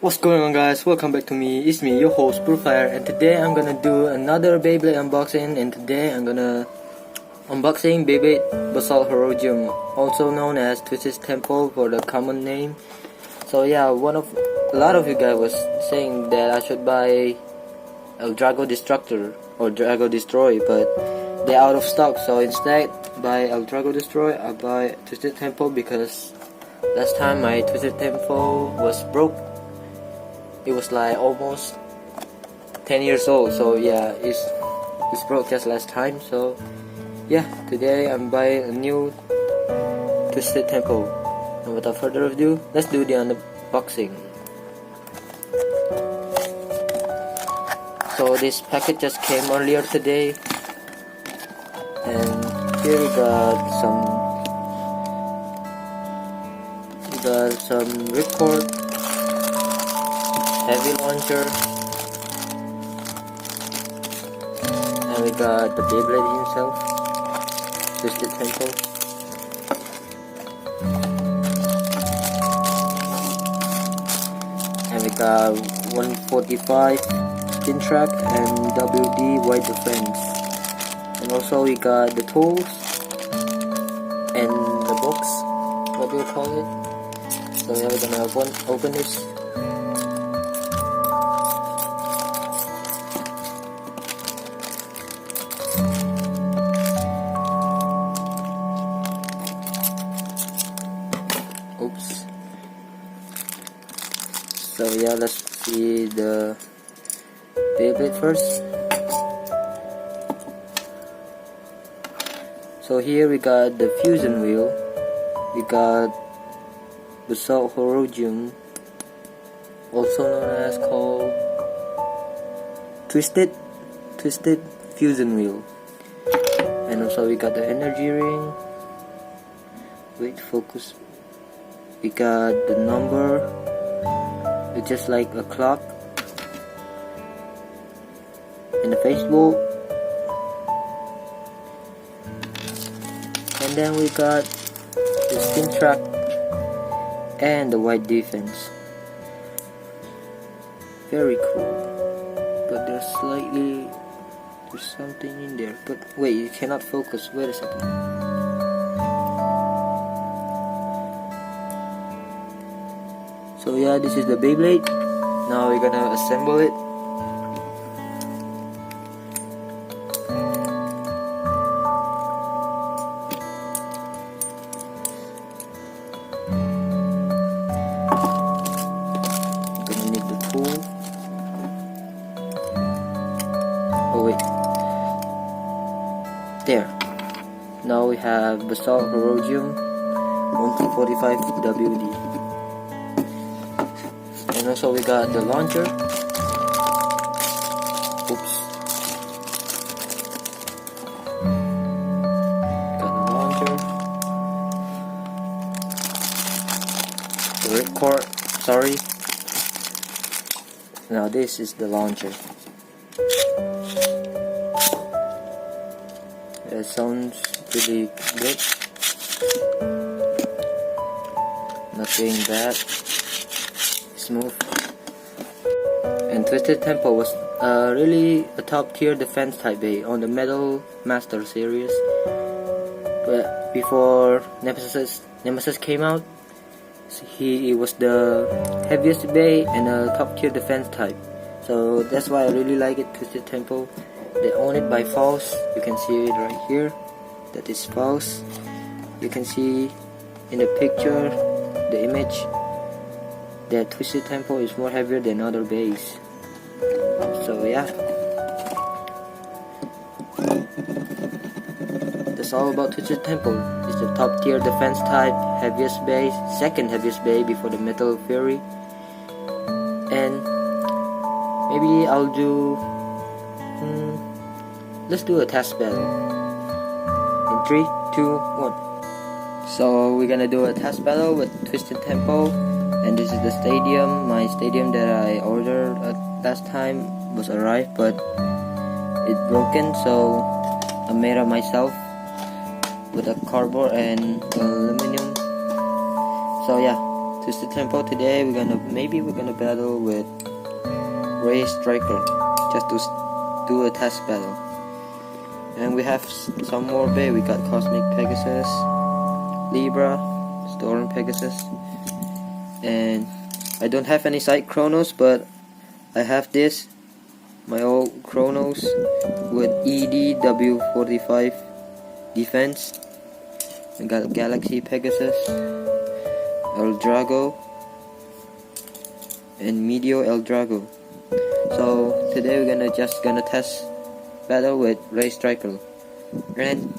What's going on, guys? Welcome back to me. It's me, your host Brufire, and today I'm gonna do another Beyblade unboxing. And today I'm gonna unboxing Beyblade Basalt Hologrium, also known as Twisted Temple for the common name. So yeah, a lot of you guys was saying that I should buy El Drago Destructor or Drago Destroy, but they're out of stock. So instead, buy El Drago Destroy. I buy Twisted Temple because last time my Twisted Temple was broke. It was like almost 10 years old, so yeah, it's broke just last time. So yeah, today I'm buying a new Twisted Temple. And without further ado, let's do the unboxing. So this package just came earlier today, and here we got some ripcord, heavy launcher, and we got the Beyblade himself, Twisted Temple. And we got 145 spin track and WD wide defense. And also we got the tools and the box, what do you call it? So yeah, we're gonna open this. Oops. So yeah, let's see the Beyblade first. So here we got the fusion wheel, we got basalt hologrium, also known as called twisted fusion wheel, and also we got the energy ring. Wait, focus. We got the number, it's just like a clock, and the Facebook, and then we got the spin track and the wide defense. Very cool, but there's something in there. But wait, you cannot focus. Wait a second. So yeah, this is the Beyblade. Now we're gonna assemble it. Gonna need the tool. Oh wait. There. Now we have basalt hologrium 145 WD. And also we got the launcher. Oops. Got the launcher. The ripcord, sorry. Now this is the launcher. It sounds pretty good. Nothing bad. Smooth. And Twisted Temple was really a top tier defense type A on the Metal Master series, but before Nemesis came out, he was the heaviest bay and a top tier defense type. So that's why I really like it. Twisted Temple, they own it by false. You can see it right here, that is false. You can see in the picture, the image, that Twisted Temple is more heavier than other bays. So yeah, that's all about Twisted Temple. It's the top tier defense type, heaviest bay, second heaviest bay before the Metal Fury. And maybe I'll do let's do a test battle in 3, 2, 1. So we're gonna do a test battle with Twisted Temple. And this is the stadium. My stadium that I ordered last time was arrived, but it broken, so I made it myself with a cardboard and aluminum. So yeah, Twisted Tempo. Today we're gonna battle with Ray Striker, just to do a test battle. And we have some more bay. We got Cosmic Pegasus, Libra, Storm Pegasus, and I don't have any side Chronos, but I have this, my old Chronos with EDW45 defense. I got Galaxy Pegasus, El Drago, and Meteor El Drago. So today we're gonna test battle with Ray Striker, and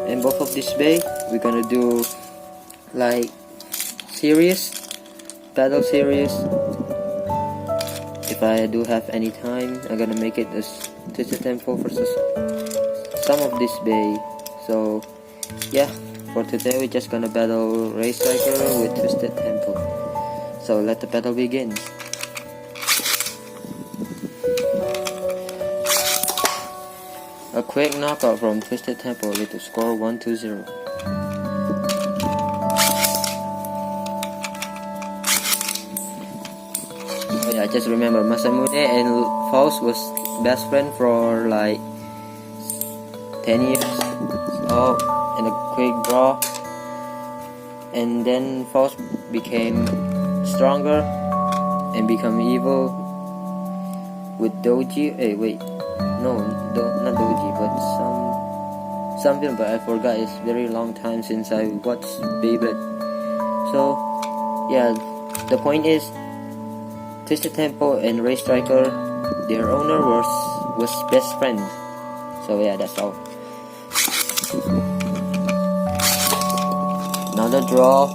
in both of this bay we're gonna do like battle series. If I do have any time, I'm gonna make it as Twisted Tempo versus some of this bay. So yeah, for today we're just gonna battle Ray Striker with Twisted Tempo. So let the battle begin. A quick knockout from Twisted Tempo with the score 1-0. I just remember Masamune and Faust was best friend for like 10 years. So in a quick draw, and then Faust became stronger and become evil with Doji. Not Doji, but something, but I forgot. It's very long time since I watched Beyblade. So yeah, the point is, Twisted Tempo and Ray Striker, their owner was best friends. So yeah, that's all. Another draw.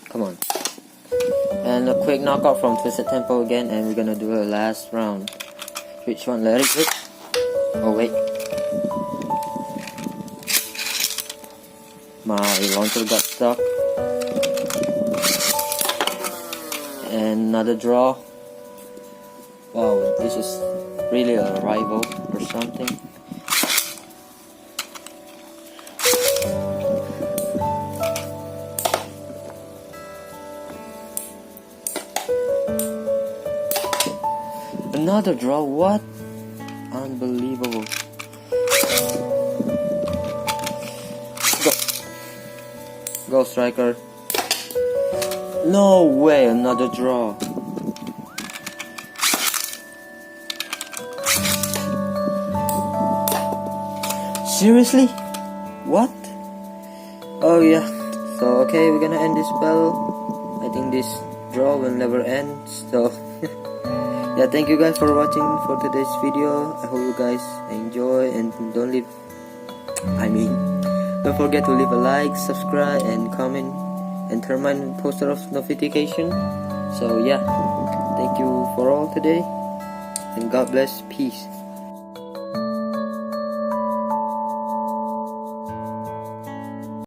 Come on. And a quick knockout from Twisted Tempo again, and we're gonna do a last round. Which one? Let it hit. Oh wait. My launcher got stuck. And another draw. Wow, this is really a rival or something. Another draw, what? Unbelievable. Go Striker. No way, another draw. Seriously? What? Oh yeah. So okay, we're gonna end this battle. I think this draw will never end. So yeah, thank you guys for watching for today's video. I hope you guys enjoy, and don't forget to leave a like, subscribe, and comment, and turn on poster of notification. So yeah, thank you for all today, and God bless. Peace.